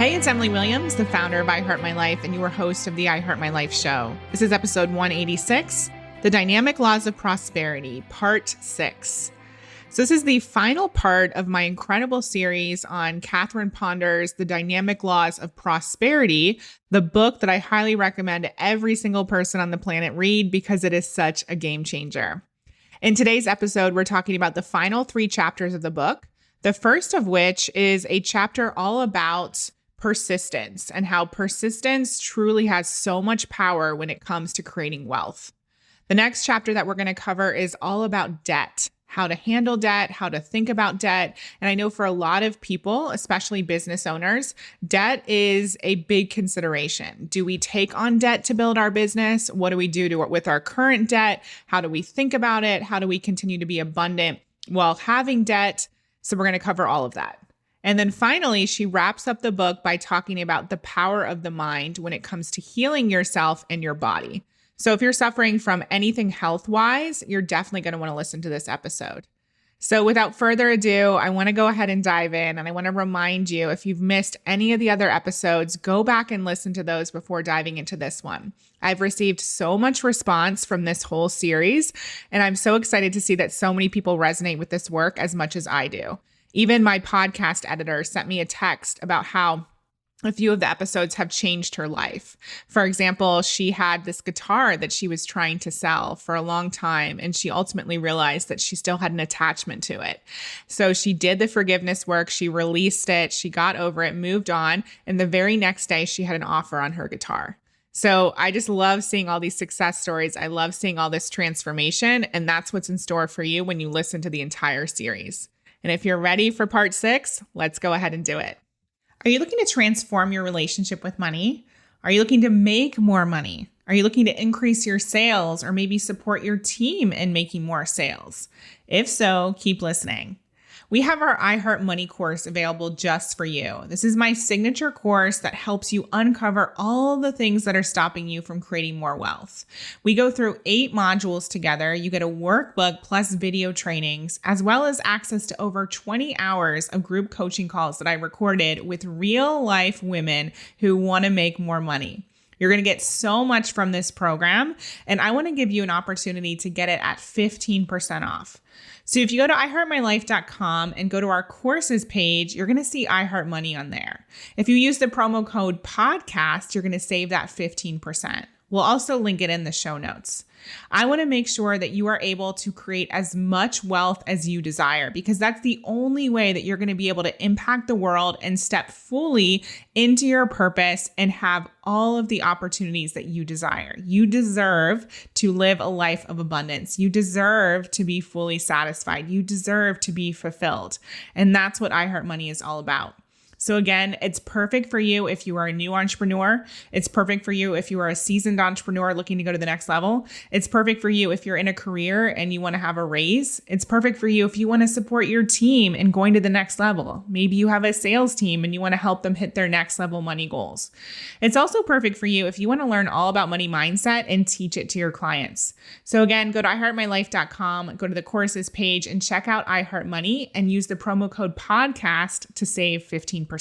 Hey, it's Emily Williams, the founder of I Heart My Life and your host of the I Heart My Life show. This is episode 186, The Dynamic Laws of Prosperity, Part 6. So this is the final part of my incredible series on Catherine Ponder's The Dynamic Laws of Prosperity, the book that I highly recommend every single person on the planet read because it is such a game changer. In today's episode, we're talking about the final 3 chapters of the book, the first of which is a chapter all about persistence and how persistence truly has so much power when it comes to creating wealth. The next chapter that we're going to cover is all about debt, how to handle debt, how to think about debt. And I know for a lot of people, especially business owners, debt is a big consideration. Do we take on debt to build our business? What do we do with our current debt? How do we think about it? How do we continue to be abundant while having debt? So we're going to cover all of that. And then finally, she wraps up the book by talking about the power of the mind when it comes to healing yourself and your body. So if you're suffering from anything health-wise, you're definitely going to want to listen to this episode. So without further ado, I want to go ahead and dive in. And I want to remind you, if you've missed any of the other episodes, go back and listen to those before diving into this one. I've received so much response from this whole series, and I'm so excited to see that so many people resonate with this work as much as I do. Even my podcast editor sent me a text about how a few of the episodes have changed her life. For example, she had this guitar that she was trying to sell for a long time, and she ultimately realized that she still had an attachment to it. So she did the forgiveness work, she released it, she got over it, moved on, and the very next day she had an offer on her guitar. So I just love seeing all these success stories. I love seeing all this transformation, and that's what's in store for you when you listen to the entire series. And if you're ready for part 6, let's go ahead and do it. Are you looking to transform your relationship with money? Are you looking to make more money? Are you looking to increase your sales or maybe support your team in making more sales? If so, keep listening. We have our I Heart Money course available just for you. This is my signature course that helps you uncover all the things that are stopping you from creating more wealth. We go through 8 modules together. You get a workbook plus video trainings, as well as access to over 20 hours of group coaching calls that I recorded with real life women who want to make more money. You're going to get so much from this program, and I want to give you an opportunity to get it at 15% off. So if you go to iheartmylife.com and go to our courses page, you're going to see I Heart Money on there. If you use the promo code podcast, you're going to save that 15%. We'll also link it in the show notes. I want to make sure that you are able to create as much wealth as you desire, because that's the only way that you're going to be able to impact the world and step fully into your purpose and have all of the opportunities that you desire. You deserve to live a life of abundance. You deserve to be fully satisfied. You deserve to be fulfilled. And that's what I Heart Money is all about. So again, it's perfect for you if you are a new entrepreneur. It's perfect for you if you are a seasoned entrepreneur looking to go to the next level. It's perfect for you if you're in a career and you want to have a raise. It's perfect for you if you want to support your team in going to the next level. Maybe you have a sales team and you want to help them hit their next level money goals. It's also perfect for you if you want to learn all about money mindset and teach it to your clients. So again, go to iheartmylife.com, go to the courses page and check out I Heart Money and use the promo code podcast to save 15%. All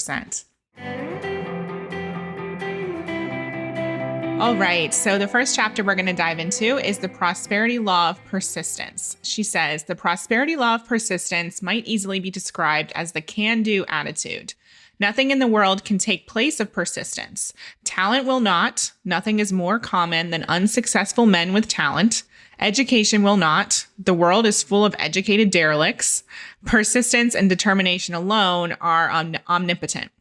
right, so the first chapter we're going to dive into is the prosperity law of persistence. She says, the prosperity law of persistence might easily be described as the can-do attitude. Nothing in the world can take place of persistence. Talent will not. Nothing is more common than unsuccessful men with talent. Education will not. The world is full of educated derelicts. Persistence and determination alone are omnipotent.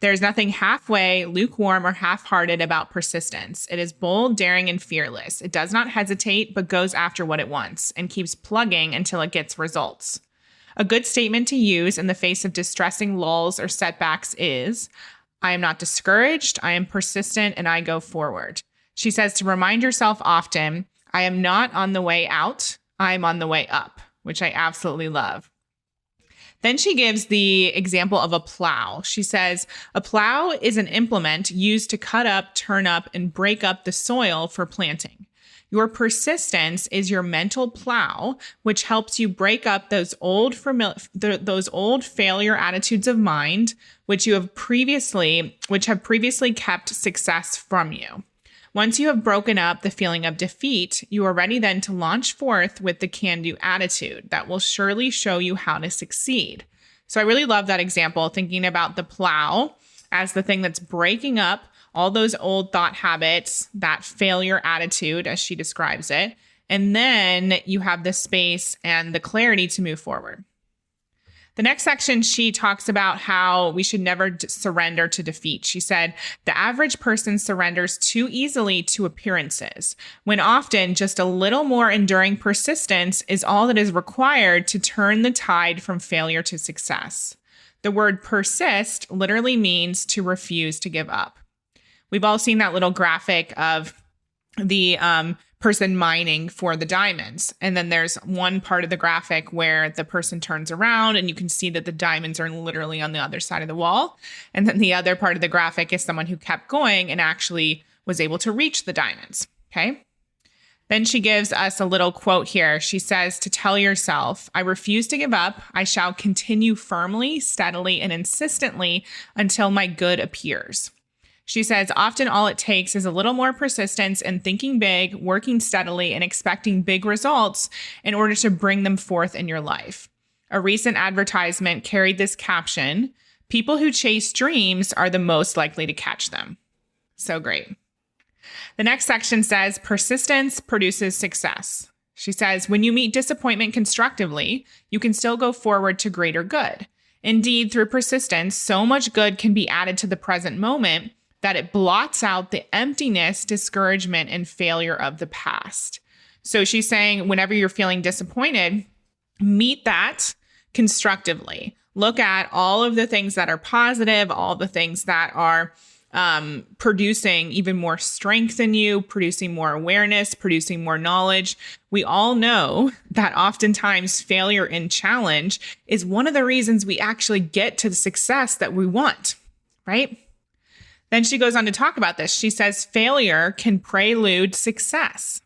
There is nothing halfway, lukewarm, or half-hearted about persistence. It is bold, daring, and fearless. It does not hesitate, but goes after what it wants and keeps plugging until it gets results. A good statement to use in the face of distressing lulls or setbacks is, I am not discouraged, I am persistent, and I go forward. She says to remind yourself often, I am not on the way out, I am on the way up, which I absolutely love. Then she gives the example of a plow. She says, a plow is an implement used to cut up, turn up, and break up the soil for planting. Your persistence is your mental plow, which helps you break up those old failure attitudes of mind, which have previously kept success from you. Once you have broken up the feeling of defeat, you are ready then to launch forth with the can-do attitude that will surely show you how to succeed. So I really love that example, thinking about the plow as the thing that's breaking up all those old thought habits, that failure attitude, as she describes it. And then you have the space and the clarity to move forward. The next section, she talks about how we should never surrender to defeat. She said, the average person surrenders too easily to appearances, when often just a little more enduring persistence is all that is required to turn the tide from failure to success. The word persist literally means to refuse to give up. We've all seen that little graphic of the person mining for the diamonds. And then there's one part of the graphic where the person turns around and you can see that the diamonds are literally on the other side of the wall. And then the other part of the graphic is someone who kept going and actually was able to reach the diamonds. Okay. Then she gives us a little quote here. She says, to tell yourself, I refuse to give up. I shall continue firmly, steadily, and insistently until my good appears. She says, often all it takes is a little more persistence and thinking big, working steadily, and expecting big results in order to bring them forth in your life. A recent advertisement carried this caption, people who chase dreams are the most likely to catch them. So great. The next section says, persistence produces success. She says, when you meet disappointment constructively, you can still go forward to greater good. Indeed, through persistence, so much good can be added to the present moment that it blots out the emptiness, discouragement, and failure of the past. So she's saying whenever you're feeling disappointed, meet that constructively. Look at all of the things that are positive, all the things that are producing even more strength in you, producing more awareness, producing more knowledge. We all know that oftentimes failure and challenge is one of the reasons we actually get to the success that we want, right? Then she goes on to talk about this. She says, failure can prelude success.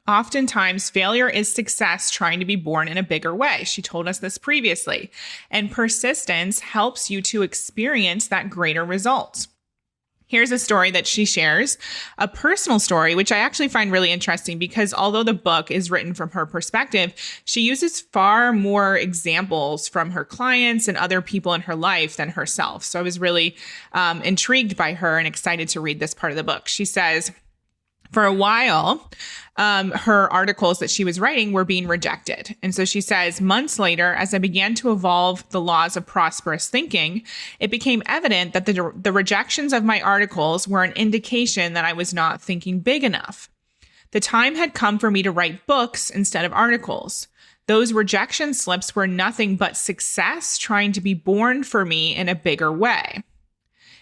Oftentimes, failure is success trying to be born in a bigger way. She told us this previously. And persistence helps you to experience that greater result. Here's a story that she shares, a personal story, which I actually find really interesting because although the book is written from her perspective, she uses far more examples from her clients and other people in her life than herself. So I was really intrigued by her and excited to read this part of the book. She says, for a while, her articles that she was writing were being rejected. And so she says, months later, as I began to evolve the laws of prosperous thinking, it became evident that the rejections of my articles were an indication that I was not thinking big enough. The time had come for me to write books instead of articles. Those rejection slips were nothing but success trying to be born for me in a bigger way.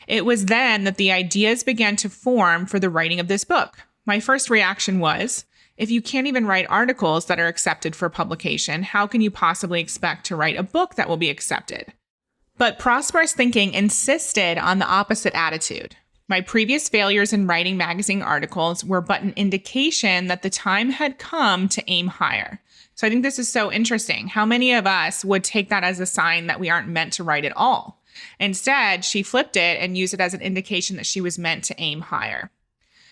It was then that the ideas began to form for the writing of this book. My first reaction was, if you can't even write articles that are accepted for publication, how can you possibly expect to write a book that will be accepted? But Prosperous Thinking insisted on the opposite attitude. My previous failures in writing magazine articles were but an indication that the time had come to aim higher. So I think this is so interesting. How many of us would take that as a sign that we aren't meant to write at all? Instead, she flipped it and used it as an indication that she was meant to aim higher.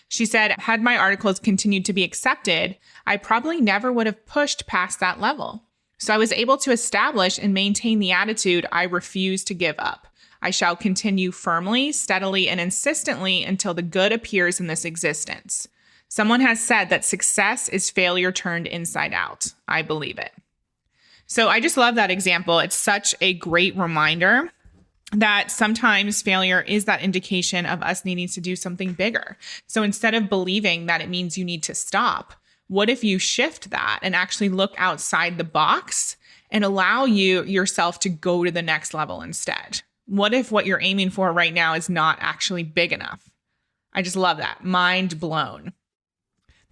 She said, had my articles continued to be accepted, I probably never would have pushed past that level. So I was able to establish and maintain the attitude, I refuse to give up. I shall continue firmly, steadily, and insistently until the good appears in this existence. Someone has said that success is failure turned inside out. I believe it. So I just love that example. It's such a great reminder that sometimes failure is that indication of us needing to do something bigger. So instead of believing that it means you need to stop, what if you shift that and actually look outside the box and allow yourself to go to the next level instead? What if what you're aiming for right now is not actually big enough? I just love that. Mind blown.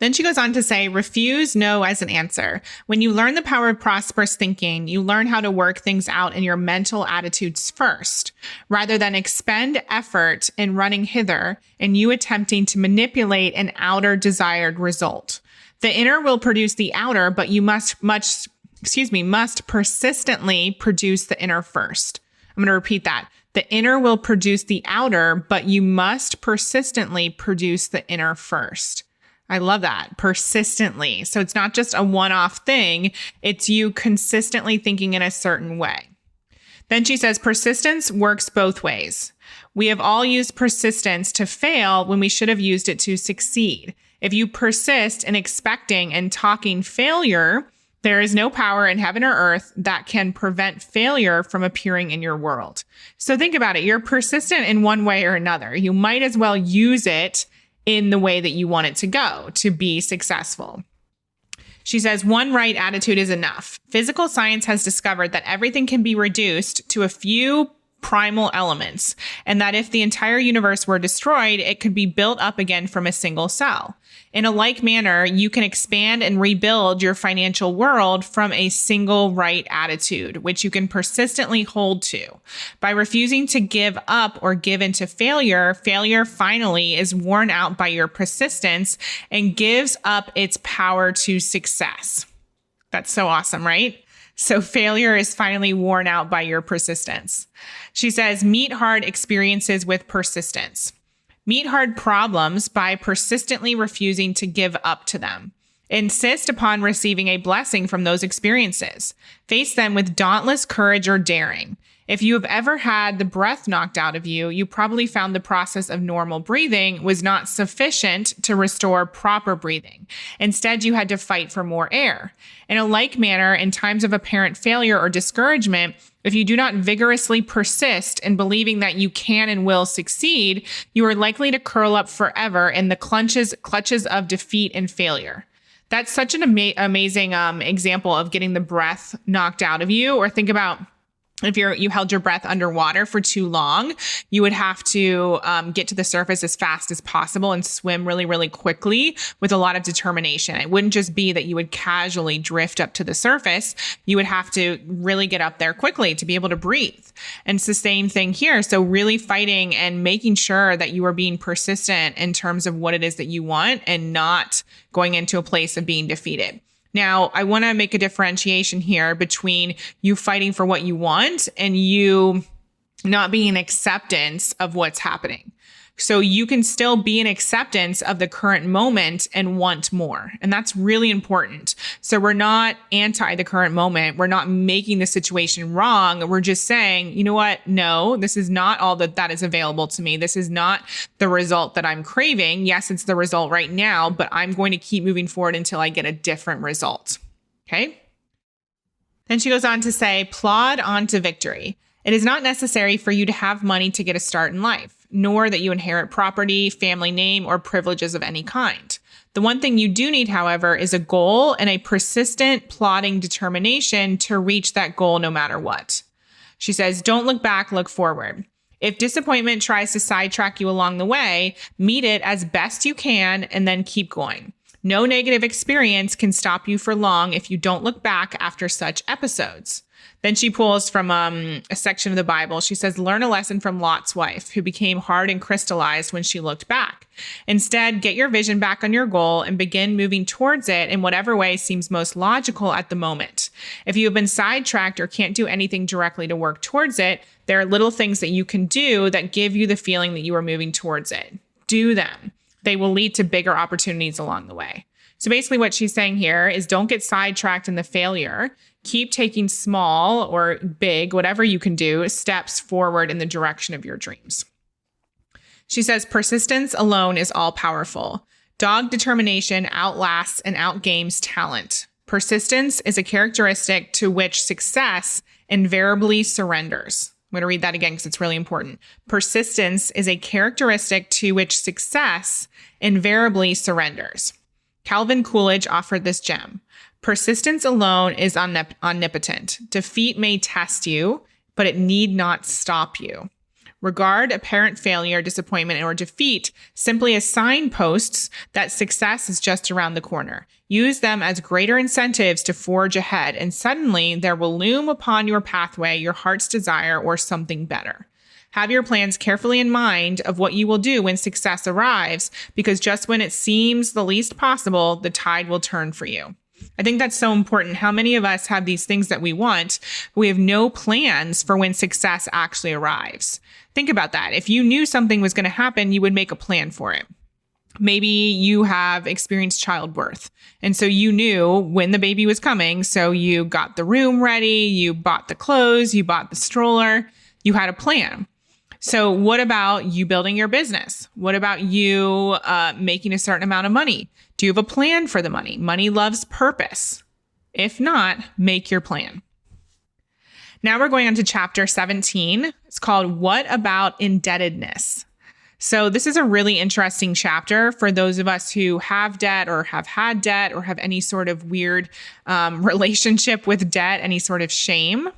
Then she goes on to say, refuse no as an answer. When you learn the power of prosperous thinking, you learn how to work things out in your mental attitudes first, rather than expend effort in running hither and you attempting to manipulate an outer desired result. The inner will produce the outer, but you must persistently produce the inner first. I'm going to repeat that. The inner will produce the outer, but you must persistently produce the inner first. I love that. Persistently. So it's not just a one-off thing. It's you consistently thinking in a certain way. Then she says, persistence works both ways. We have all used persistence to fail when we should have used it to succeed. If you persist in expecting and talking failure, there is no power in heaven or earth that can prevent failure from appearing in your world. So think about it. You're persistent in one way or another. You might as well use it in the way that you want it to go to be successful. She says, one right attitude is enough. Physical science has discovered that everything can be reduced to a few primal elements, and that if the entire universe were destroyed, it could be built up again from a single cell. In a like manner, you can expand and rebuild your financial world from a single right attitude, which you can persistently hold to. By refusing to give up or give into failure, failure finally is worn out by your persistence and gives up its power to success. That's so awesome, right? So failure is finally worn out by your persistence. She says, meet hard experiences with persistence. Meet hard problems by persistently refusing to give up to them. Insist upon receiving a blessing from those experiences. Face them with dauntless courage or daring. If you have ever had the breath knocked out of you, you probably found the process of normal breathing was not sufficient to restore proper breathing. Instead, you had to fight for more air. In a like manner, in times of apparent failure or discouragement, if you do not vigorously persist in believing that you can and will succeed, you are likely to curl up forever in the clutches of defeat and failure. That's such an amazing example of getting the breath knocked out of you. Or think about if you held your breath underwater for too long, you would have to get to the surface as fast as possible and swim really, really quickly with a lot of determination. It wouldn't just be that you would casually drift up to the surface. You would have to really get up there quickly to be able to breathe. And it's the same thing here. So really fighting and making sure that you are being persistent in terms of what it is that you want and not going into a place of being defeated. Now, I want to make a differentiation here between you fighting for what you want and you not being in acceptance of what's happening. So you can still be in acceptance of the current moment and want more. And that's really important. So we're not anti the current moment. We're not making the situation wrong. We're just saying, you know what? No, this is not all that is available to me. This is not the result that I'm craving. Yes, it's the result right now, but I'm going to keep moving forward until I get a different result. Okay. Then she goes on to say, plod on to victory. It is not necessary for you to have money to get a start in life, nor that you inherit property, family name, or privileges of any kind. The one thing you do need, however, is a goal and a persistent, plodding determination to reach that goal no matter what. She says, don't look back, look forward. If disappointment tries to sidetrack you along the way, meet it as best you can and then keep going. No negative experience can stop you for long if you don't look back after such episodes. Then she pulls from a section of the Bible. She says, learn a lesson from Lot's wife, who became hard and crystallized when she looked back. Instead, get your vision back on your goal and begin moving towards it in whatever way seems most logical at the moment. If you have been sidetracked or can't do anything directly to work towards it, there are little things that you can do that give you the feeling that you are moving towards it. Do them. They will lead to bigger opportunities along the way. So basically what she's saying here is don't get sidetracked in the failure. Keep taking small or big, whatever you can do, steps forward in the direction of your dreams. She says, persistence alone is all powerful. Dogged determination outlasts and outgames talent. Persistence is a characteristic to which success invariably surrenders. I'm going to read that again because it's really important. Persistence is a characteristic to which success invariably surrenders. Calvin Coolidge offered this gem. Persistence alone is omnipotent. Defeat may test you, but it need not stop you. Regard apparent failure, disappointment, or defeat simply as signposts that success is just around the corner. Use them as greater incentives to forge ahead, and suddenly there will loom upon your pathway your heart's desire or something better. Have your plans carefully in mind of what you will do when success arrives, because just when it seems the least possible, the tide will turn for you. I think that's so important. How many of us have these things that we want, but we have no plans for when success actually arrives? Think about that. If you knew something was going to happen, you would make a plan for it. Maybe you have experienced childbirth, and so you knew when the baby was coming. So you got the room ready, you bought the clothes, you bought the stroller, you had a plan. So what about you building your business? What about you making a certain amount of money? Do you have a plan for the money? Money loves purpose. If not, make your plan. Now we're going on to chapter 17. It's called What About Indebtedness? So this is a really interesting chapter for those of us who have debt or have had debt or have any sort of weird relationship with debt, any sort of shame.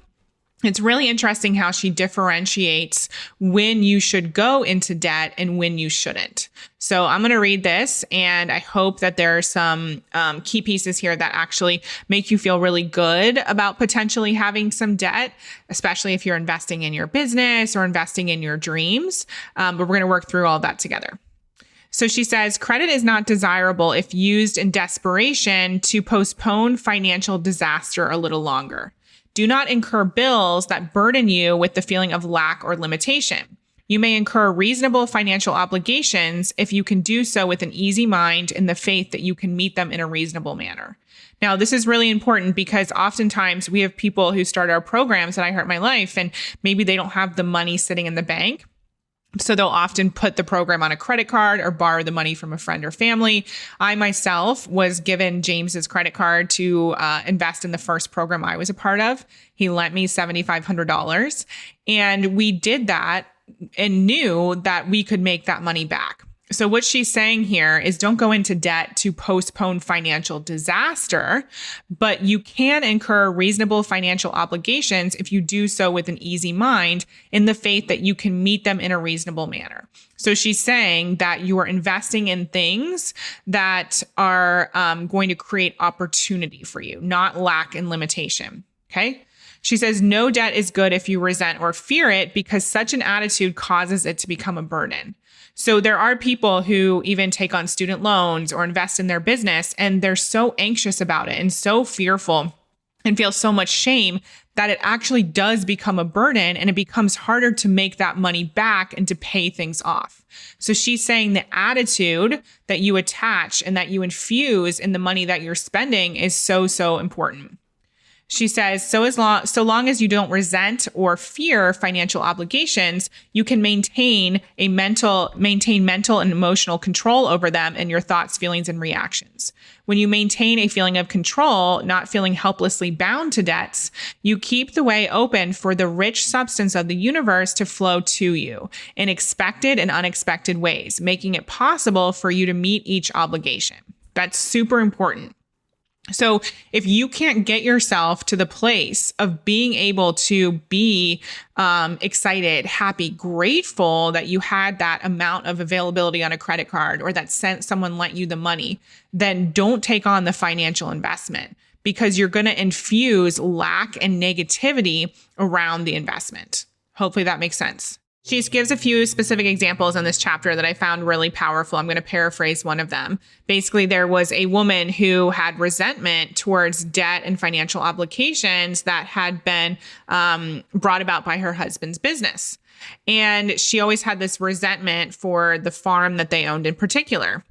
It's really interesting how she differentiates when you should go into debt and when you shouldn't. So I'm going to read this, and I hope that there are some key pieces here that actually make you feel really good about potentially having some debt, especially if you're investing in your business or investing in your dreams. But we're going to work through all that together. So she says, credit is not desirable if used in desperation to postpone financial disaster a little longer. Do not incur bills that burden you with the feeling of lack or limitation. You may incur reasonable financial obligations if you can do so with an easy mind in the faith that you can meet them in a reasonable manner. Now, this is really important because oftentimes we have people who start our programs at I Heart My Life, and maybe they don't have the money sitting in the bank. So they'll often put the program on a credit card or borrow the money from a friend or family. I myself was given James's credit card to invest in the first program I was a part of. He lent me $7,500, and we did that and knew that we could make that money back. So what she's saying here is don't go into debt to postpone financial disaster, but you can incur reasonable financial obligations if you do so with an easy mind in the faith that you can meet them in a reasonable manner. So she's saying that you are investing in things that are going to create opportunity for you, not lack and limitation. Okay. She says, no debt is good if you resent or fear it, because such an attitude causes it to become a burden. So there are people who even take on student loans or invest in their business, and they're so anxious about it and so fearful and feel so much shame that it actually does become a burden, and it becomes harder to make that money back and to pay things off. So she's saying the attitude that you attach and that you infuse in the money that you're spending is so, so important. She says, so long as you don't resent or fear financial obligations, you can maintain mental and emotional control over them and your thoughts, feelings, and reactions. When you maintain a feeling of control, not feeling helplessly bound to debts, you keep the way open for the rich substance of the universe to flow to you in expected and unexpected ways, making it possible for you to meet each obligation. That's super important. So if you can't get yourself to the place of being able to be excited, happy, grateful that you had that amount of availability on a credit card or that someone lent you the money, then don't take on the financial investment, because you're going to infuse lack and negativity around the investment. Hopefully that makes sense. She gives a few specific examples in this chapter that I found really powerful. I'm going to paraphrase one of them. Basically, there was a woman who had resentment towards debt and financial obligations that had been brought about by her husband's business. And she always had this resentment for the farm that they owned in particular.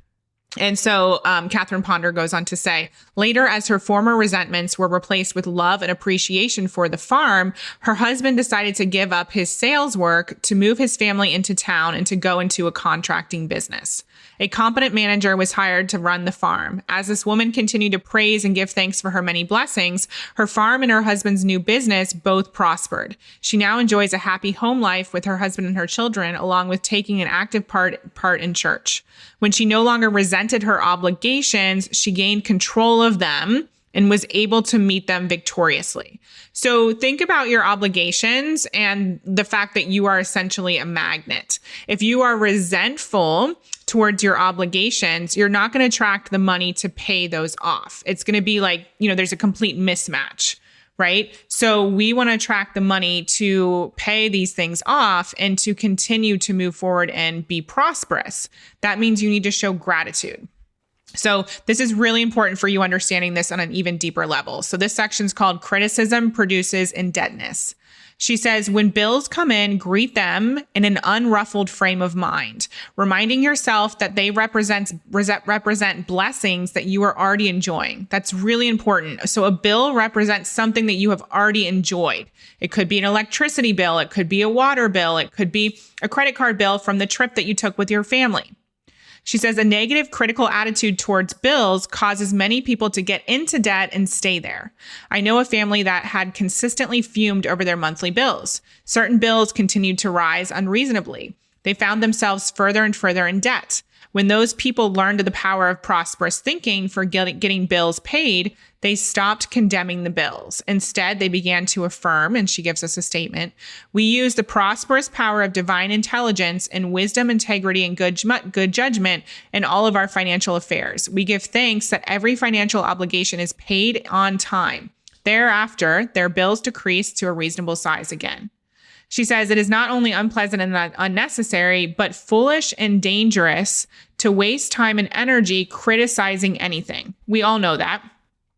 And so Catherine Ponder goes on to say, later, as her former resentments were replaced with love and appreciation for the farm, her husband decided to give up his sales work to move his family into town and to go into a contracting business. A competent manager was hired to run the farm. As this woman continued to praise and give thanks for her many blessings, her farm and her husband's new business both prospered. She now enjoys a happy home life with her husband and her children, along with taking an active part in church. When she no longer resented her obligations, she gained control of them and was able to meet them victoriously. So think about your obligations and the fact that you are essentially a magnet. If you are resentful towards your obligations, you're not going to attract the money to pay those off. It's going to be like, there's a complete mismatch. right? So we want to attract the money to pay these things off and to continue to move forward and be prosperous. That means you need to show gratitude. So this is really important for you understanding this on an even deeper level. So this section is called Criticism Produces Indebtedness. She says, when bills come in, greet them in an unruffled frame of mind, reminding yourself that they represent blessings that you are already enjoying. That's really important. So a bill represents something that you have already enjoyed. It could be an electricity bill. It could be a water bill. It could be a credit card bill from the trip that you took with your family. She says a negative critical attitude towards bills causes many people to get into debt and stay there. I know a family that had consistently fumed over their monthly bills. Certain bills continued to rise unreasonably. They found themselves further and further in debt. When those people learned of the power of prosperous thinking for getting bills paid, they stopped condemning the bills. Instead, they began to affirm, and she gives us a statement, we use the prosperous power of divine intelligence and wisdom, integrity, and good judgment in all of our financial affairs. We give thanks that every financial obligation is paid on time. Thereafter, their bills decrease to a reasonable size again. She says it is not only unpleasant and unnecessary, but foolish and dangerous to waste time and energy criticizing anything. We all know that.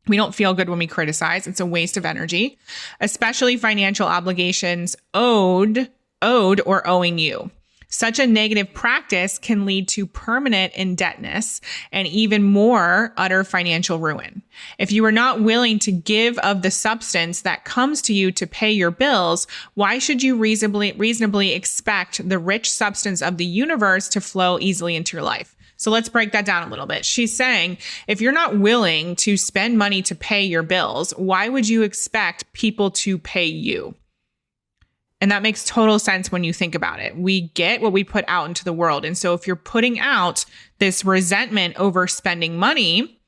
We don't feel good when we criticize. It's a waste of energy, especially financial obligations owed or owing you. Such a negative practice can lead to permanent indebtedness and even more utter financial ruin. If you are not willing to give of the substance that comes to you to pay your bills, why should you reasonably expect the rich substance of the universe to flow easily into your life? So let's break that down a little bit. She's saying, if you're not willing to spend money to pay your bills, why would you expect people to pay you? And that makes total sense when you think about it. We get what we put out into the world. And so if you're putting out this resentment over spending money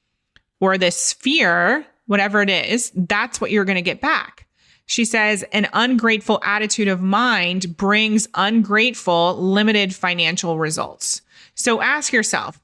or this fear, whatever it is, that's what you're going to get back. She says an ungrateful attitude of mind brings ungrateful, limited financial results. So ask yourself,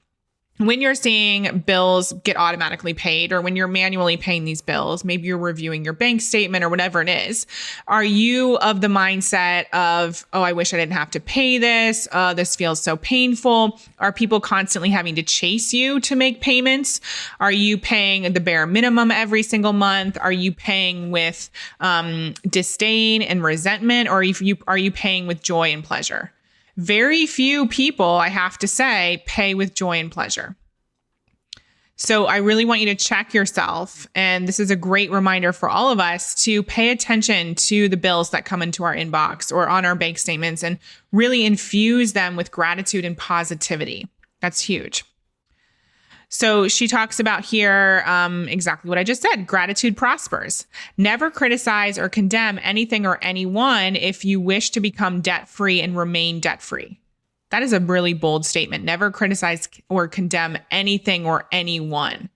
when you're seeing bills get automatically paid, or when you're manually paying these bills, maybe you're reviewing your bank statement or whatever it is, are you of the mindset of, oh, I wish I didn't have to pay this. This feels so painful. Are people constantly having to chase you to make payments? Are you paying the bare minimum every single month? Are you paying with disdain and resentment? Or are you paying with joy and pleasure? Very few people, I have to say, pay with joy and pleasure. So I really want you to check yourself. And this is a great reminder for all of us to pay attention to the bills that come into our inbox or on our bank statements and really infuse them with gratitude and positivity. That's huge. So she talks about here exactly what I just said. Gratitude prospers. Never criticize or condemn anything or anyone if you wish to become debt-free and remain debt-free. That is a really bold statement. Never criticize or condemn anything or anyone.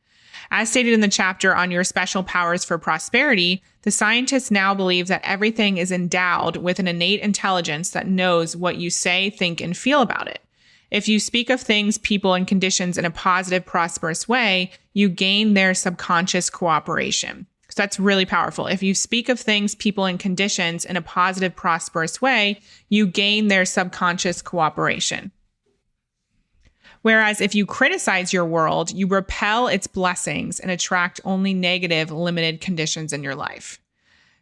As stated in the chapter on your special powers for prosperity, the scientists now believe that everything is endowed with an innate intelligence that knows what you say, think, and feel about it. If you speak of things, people, and conditions in a positive, prosperous way, you gain their subconscious cooperation. So that's really powerful. If you speak of things, people, and conditions in a positive, prosperous way, you gain their subconscious cooperation. Whereas if you criticize your world, you repel its blessings and attract only negative, limited conditions in your life.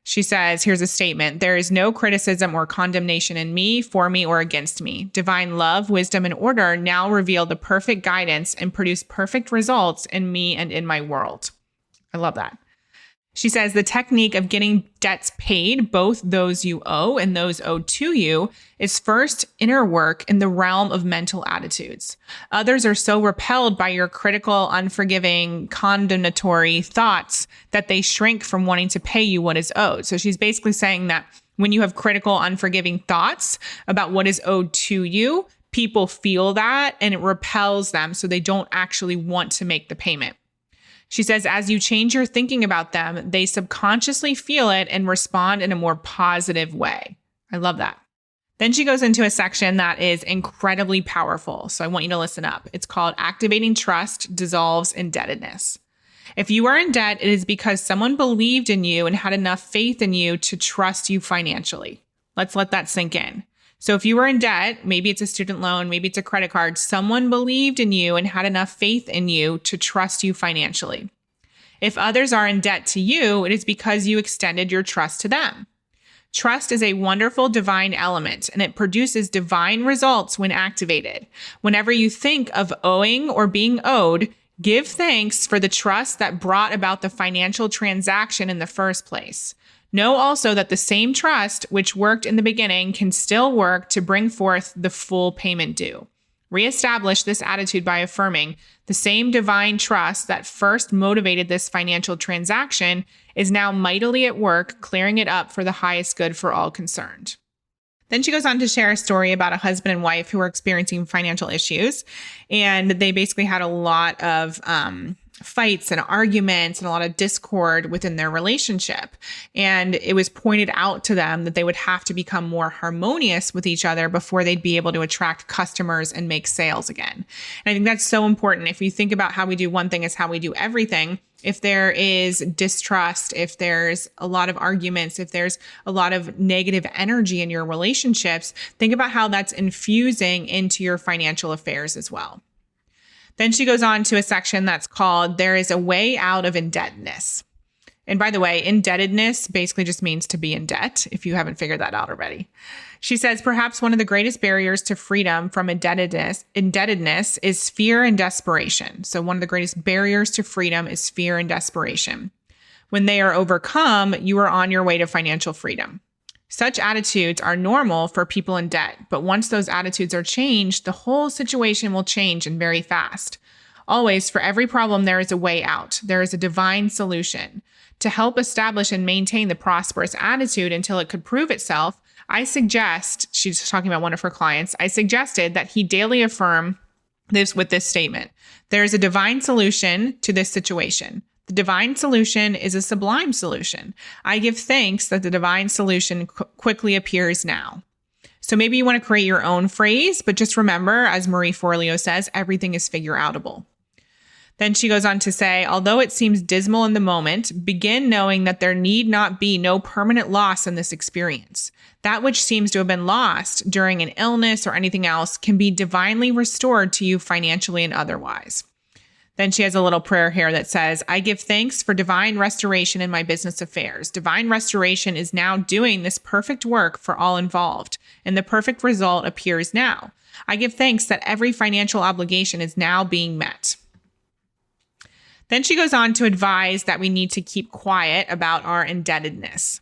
She says, here's a statement. There is no criticism or condemnation in me, for me, or against me. Divine love, wisdom, and order now reveal the perfect guidance and produce perfect results in me and in my world. I love that. She says the technique of getting debts paid, both those you owe and those owed to you, is first inner work in the realm of mental attitudes. Others are so repelled by your critical, unforgiving, condemnatory thoughts that they shrink from wanting to pay you what is owed. So she's basically saying that when you have critical, unforgiving thoughts about what is owed to you, people feel that and it repels them, so they don't actually want to make the payment. She says, as you change your thinking about them, they subconsciously feel it and respond in a more positive way. I love that. Then she goes into a section that is incredibly powerful. So I want you to listen up. It's called Activating Trust Dissolves Indebtedness. If you are in debt, it is because someone believed in you and had enough faith in you to trust you financially. Let's let that sink in. So if you are in debt, maybe it's a student loan, maybe it's a credit card, someone believed in you and had enough faith in you to trust you financially. If others are in debt to you, it is because you extended your trust to them. Trust is a wonderful divine element, and it produces divine results when activated. Whenever you think of owing or being owed, give thanks for the trust that brought about the financial transaction in the first place. Know also that the same trust which worked in the beginning can still work to bring forth the full payment due. Reestablish this attitude by affirming the same divine trust that first motivated this financial transaction is now mightily at work, clearing it up for the highest good for all concerned. Then she goes on to share a story about a husband and wife who were experiencing financial issues, and they basically had a lot of fights and arguments and a lot of discord within their relationship. And it was pointed out to them that they would have to become more harmonious with each other before they'd be able to attract customers and make sales again. And I think that's so important. If you think about how we do one thing is how we do everything. If there is distrust, if there's a lot of arguments, if there's a lot of negative energy in your relationships, think about how that's infusing into your financial affairs as well. Then she goes on to a section that's called There is a Way Out of Indebtedness. And by the way, indebtedness basically just means to be in debt, if you haven't figured that out already. She says, perhaps one of the greatest barriers to freedom from indebtedness is fear and desperation. So one of the greatest barriers to freedom is fear and desperation. When they are overcome, you are on your way to financial freedom. Such attitudes are normal for people in debt, but once those attitudes are changed, the whole situation will change and very fast. Always, for every problem, there is a way out. There is a divine solution. To help establish and maintain the prosperous attitude until it could prove itself, she's talking about one of her clients, I suggested that he daily affirm this with this statement. There is a divine solution to this situation. The divine solution is a sublime solution. I give thanks that the divine solution quickly appears now. So maybe you want to create your own phrase, but just remember, as Marie Forleo says, everything is figure-outable. Then she goes on to say, although it seems dismal in the moment, begin knowing that there need not be no permanent loss in this experience. That which seems to have been lost during an illness or anything else can be divinely restored to you financially and otherwise. Then she has a little prayer here that says, I give thanks for divine restoration in my business affairs. Divine restoration is now doing this perfect work for all involved, and the perfect result appears now. I give thanks that every financial obligation is now being met. Then she goes on to advise that we need to keep quiet about our indebtedness.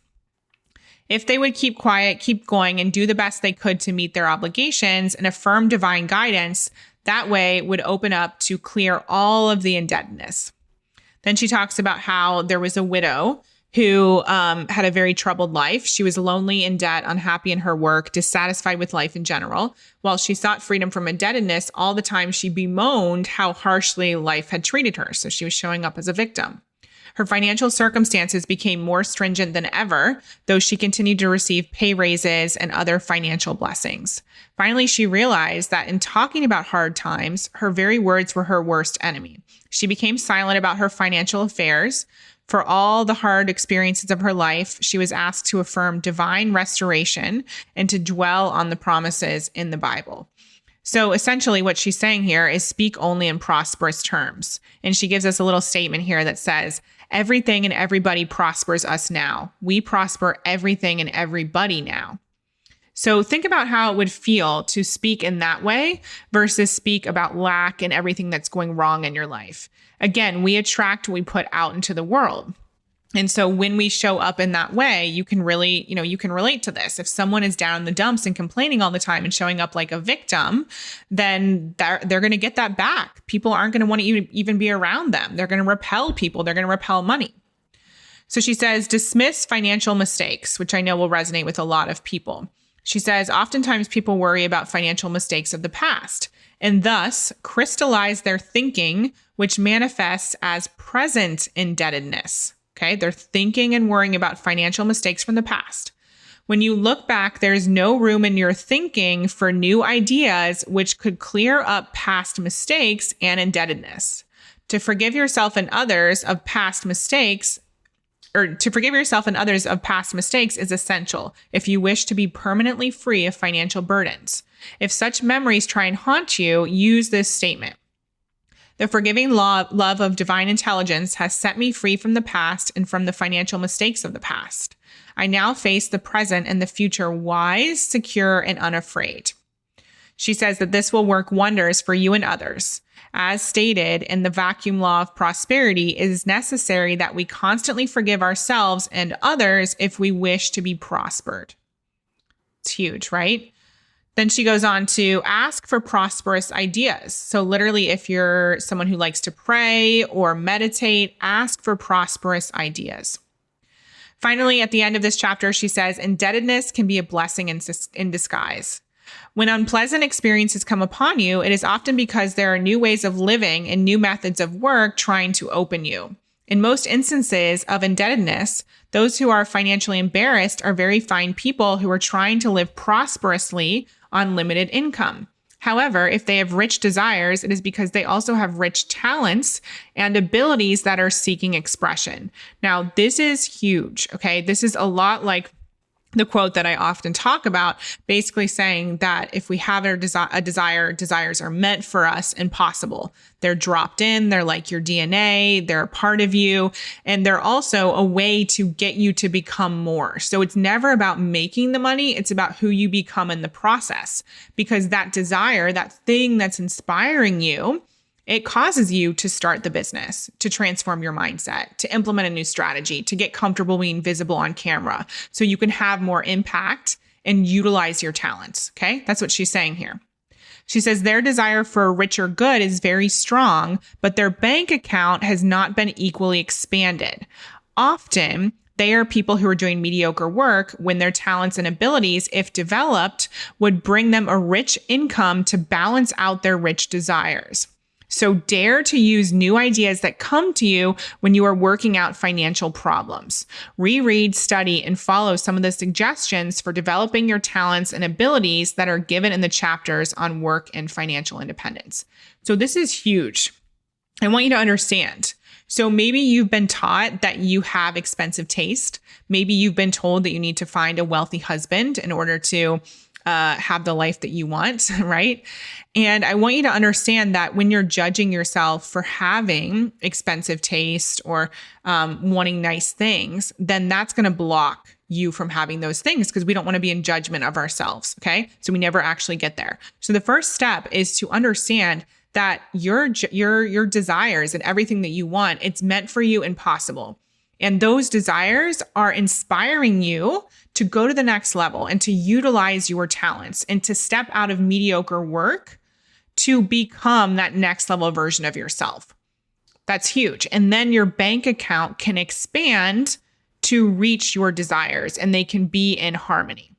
If they would keep quiet, keep going, and do the best they could to meet their obligations and affirm divine guidance, that way would open up to clear all of the indebtedness. Then she talks about how there was a widow who had a very troubled life. She was lonely, in debt, unhappy in her work, dissatisfied with life in general. While she sought freedom from indebtedness, all the time she bemoaned how harshly life had treated her. So she was showing up as a victim. Her financial circumstances became more stringent than ever, though she continued to receive pay raises and other financial blessings. Finally, she realized that in talking about hard times, her very words were her worst enemy. She became silent about her financial affairs. For all the hard experiences of her life, she was asked to affirm divine restoration and to dwell on the promises in the Bible. So essentially what she's saying here is speak only in prosperous terms. And she gives us a little statement here that says, everything and everybody prospers us now. We prosper everything and everybody now. So think about how it would feel to speak in that way versus speak about lack and everything that's going wrong in your life. Again, we attract what we put out into the world. And so when we show up in that way, you can really, you can relate to this. If someone is down in the dumps and complaining all the time and showing up like a victim, then they're going to get that back. People aren't going to want to even be around them. They're going to repel people. They're going to repel money. So she says, dismiss financial mistakes, which I know will resonate with a lot of people. She says, oftentimes people worry about financial mistakes of the past and thus crystallize their thinking, which manifests as present indebtedness. Okay, they're thinking and worrying about financial mistakes from the past. When you look back, there's no room in your thinking for new ideas which could clear up past mistakes and indebtedness. To forgive yourself and others of past mistakes is essential if you wish to be permanently free of financial burdens. If such memories try and haunt you, use this statement. The forgiving love of divine intelligence has set me free from the past and from the financial mistakes of the past. I now face the present and the future wise, secure, and unafraid. She says that this will work wonders for you and others. As stated in the vacuum law of prosperity, it is necessary that we constantly forgive ourselves and others if we wish to be prospered. It's huge, right? Then she goes on to ask for prosperous ideas. So literally, if you're someone who likes to pray or meditate, ask for prosperous ideas. Finally, at the end of this chapter, she says, indebtedness can be a blessing in disguise. When unpleasant experiences come upon you, it is often because there are new ways of living and new methods of work trying to open you. In most instances of indebtedness, those who are financially embarrassed are very fine people who are trying to live prosperously on limited income. However, if they have rich desires, it is because they also have rich talents and abilities that are seeking expression. Now, this is huge, okay? This is a lot like the quote that I often talk about, basically saying that if we have a desire, desires are meant for us and possible. They're dropped in, they're like your DNA, they're a part of you, and they're also a way to get you to become more. So it's never about making the money, it's about who you become in the process. Because that desire, that thing that's inspiring you, it causes you to start the business, to transform your mindset, to implement a new strategy, to get comfortable being visible on camera so you can have more impact and utilize your talents. Okay, that's what she's saying here. She says their desire for a richer good is very strong, but their bank account has not been equally expanded. Often, they are people who are doing mediocre work when their talents and abilities, if developed, would bring them a rich income to balance out their rich desires. So dare to use new ideas that come to you when you are working out financial problems. Reread, study, and follow some of the suggestions for developing your talents and abilities that are given in the chapters on work and financial independence. So this is huge. I want you to understand. So maybe you've been taught that you have expensive taste. Maybe you've been told that you need to find a wealthy husband in order to have the life that you want, right? And I want you to understand that when you're judging yourself for having expensive taste or wanting nice things, then that's going to block you from having those things because we don't want to be in judgment of ourselves, okay? So we never actually get there. So the first step is to understand that your desires and everything that you want, it's meant for you and possible. And those desires are inspiring you to go to the next level and to utilize your talents and to step out of mediocre work to become that next level version of yourself. That's huge. And then your bank account can expand to reach your desires and they can be in harmony.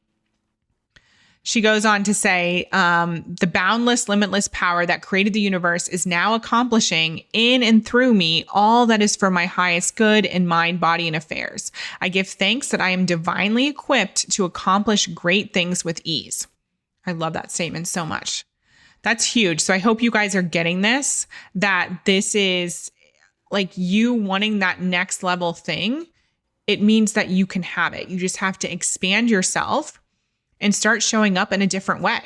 She goes on to say, the boundless, limitless power that created the universe is now accomplishing in and through me all that is for my highest good in mind, body, and affairs. I give thanks that I am divinely equipped to accomplish great things with ease. I love that statement so much. That's huge. So I hope you guys are getting this, that this is like you wanting that next level thing. It means that you can have it. You just have to expand yourself and start showing up in a different way.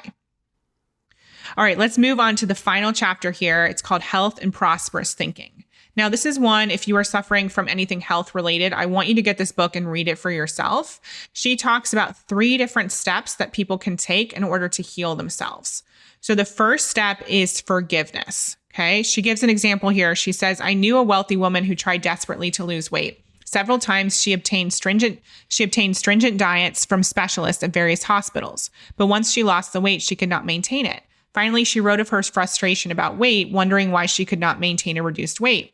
All right, let's move on to the final chapter here. It's called Health and Prosperous Thinking. Now, this is one, if you are suffering from anything health related, I want you to get this book and read it for yourself. She talks about 3 different steps that people can take in order to heal themselves. So the first step is forgiveness. Okay, she gives an example here. She says, I knew a wealthy woman who tried desperately to lose weight. Several times she obtained stringent diets from specialists at various hospitals. But once she lost the weight, she could not maintain it. Finally, she wrote of her frustration about weight, wondering why she could not maintain a reduced weight.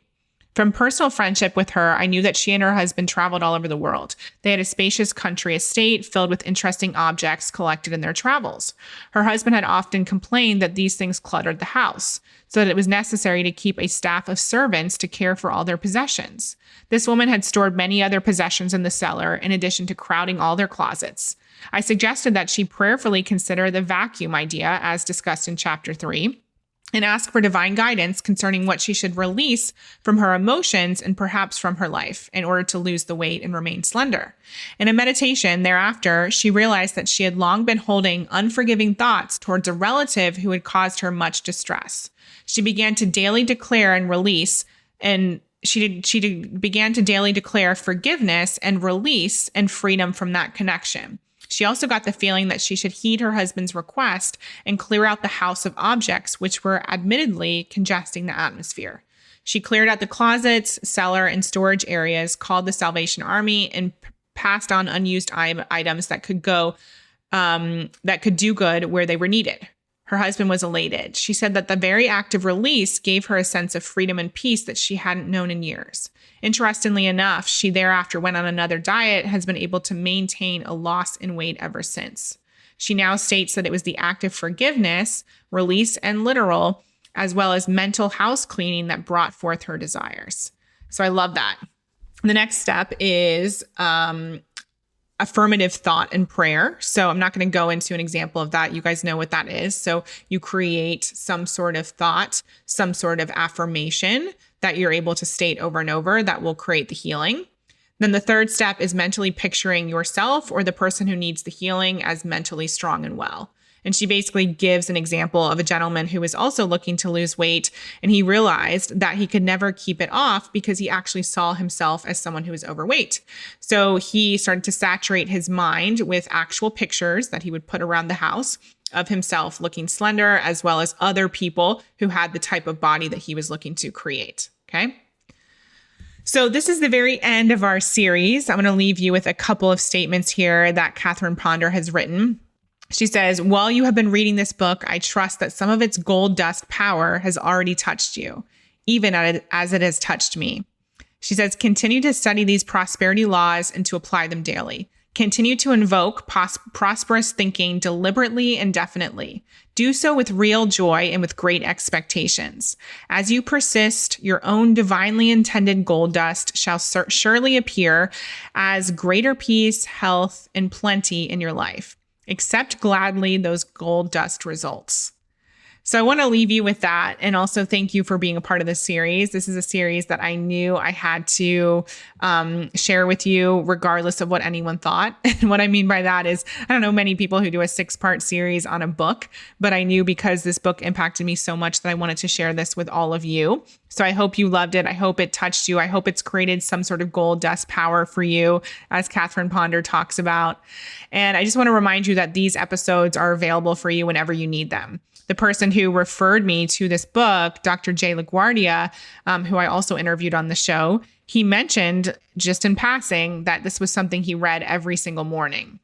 From personal friendship with her, I knew that she and her husband traveled all over the world. They had a spacious country estate filled with interesting objects collected in their travels. Her husband had often complained that these things cluttered the house, so that it was necessary to keep a staff of servants to care for all their possessions. This woman had stored many other possessions in the cellar, in addition to crowding all their closets. I suggested that she prayerfully consider the vacuum idea, as discussed in chapter 3. and ask for divine guidance concerning what she should release from her emotions and perhaps from her life in order to lose the weight and remain slender. In a meditation thereafter, she realized that she had long been holding unforgiving thoughts towards a relative who had caused her much distress. She began to daily declare and release, and she began to daily declare forgiveness and release and freedom from that connection. She also got the feeling that she should heed her husband's request and clear out the house of objects, which were admittedly congesting the atmosphere. She cleared out the closets, cellar, and storage areas, called the Salvation Army, and passed on unused items that could do good where they were needed. Her husband was elated. She said that the very act of release gave her a sense of freedom and peace that she hadn't known in years. Interestingly enough, she thereafter went on another diet, has been able to maintain a loss in weight ever since. She now states that it was the act of forgiveness, release, and literal, as well as mental house cleaning that brought forth her desires. So I love that. The next step is affirmative thought and prayer. So I'm not going to go into an example of that. You guys know what that is. So you create some sort of thought, some sort of affirmation that you're able to state over and over that will create the healing. Then the third step is mentally picturing yourself or the person who needs the healing as mentally strong and well. And she basically gives an example of a gentleman who was also looking to lose weight, and he realized that he could never keep it off because he actually saw himself as someone who was overweight. So he started to saturate his mind with actual pictures that he would put around the house of himself looking slender, as well as other people who had the type of body that he was looking to create. Okay. So this is the very end of our series. I'm going to leave you with a couple of statements here that Catherine Ponder has written. She says, while you have been reading this book, I trust that some of its gold dust power has already touched you, even as it has touched me. She says, continue to study these prosperity laws and to apply them daily. Continue to invoke prosperous thinking deliberately and definitely. Do so with real joy and with great expectations. As you persist, your own divinely intended gold dust shall surely appear as greater peace, health, and plenty in your life. Accept gladly those gold dust results. So I want to leave you with that. And also thank you for being a part of this series. This is a series that I knew I had to share with you regardless of what anyone thought. And what I mean by that is, I don't know many people who do a 6-part series on a book, but I knew because this book impacted me so much that I wanted to share this with all of you. So I hope you loved it. I hope it touched you. I hope it's created some sort of gold dust power for you, as Catherine Ponder talks about. And I just want to remind you that these episodes are available for you whenever you need them. The person who referred me to this book, Dr. Jay LaGuardia, who I also interviewed on the show, he mentioned just in passing that this was something he read every single morning.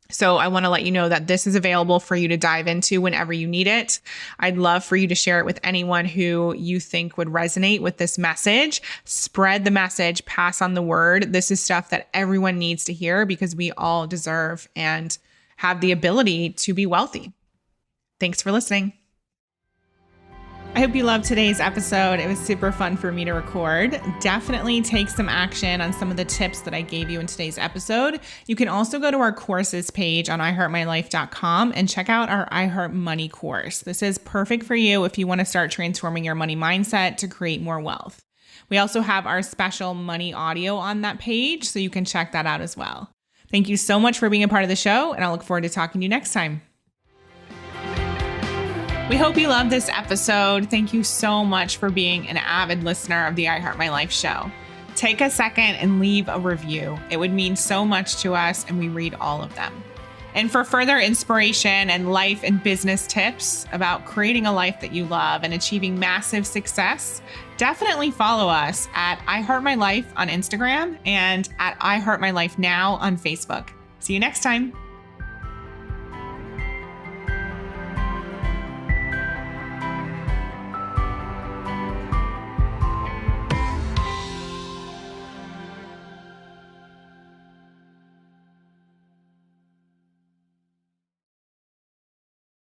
So I want to let you know that this is available for you to dive into whenever you need it. I'd love for you to share it with anyone who you think would resonate with this message. Spread the message, pass on the word. This is stuff that everyone needs to hear because we all deserve and have the ability to be wealthy. Thanks for listening. I hope you loved today's episode. It was super fun for me to record. Definitely take some action on some of the tips that I gave you in today's episode. You can also go to our courses page on iHeartMyLife.com and check out our iHeart Money course. This is perfect for you if you want to start transforming your money mindset to create more wealth. We also have our special money audio on that page, so you can check that out as well. Thank you so much for being a part of the show, and I look forward to talking to you next time. We hope you loved this episode. Thank you so much for being an avid listener of the I Heart My Life show. Take a second and leave a review. It would mean so much to us, and we read all of them. And for further inspiration and life and business tips about creating a life that you love and achieving massive success, definitely follow us at I Heart My Life on Instagram and at I Heart My Life Now on Facebook. See you next time.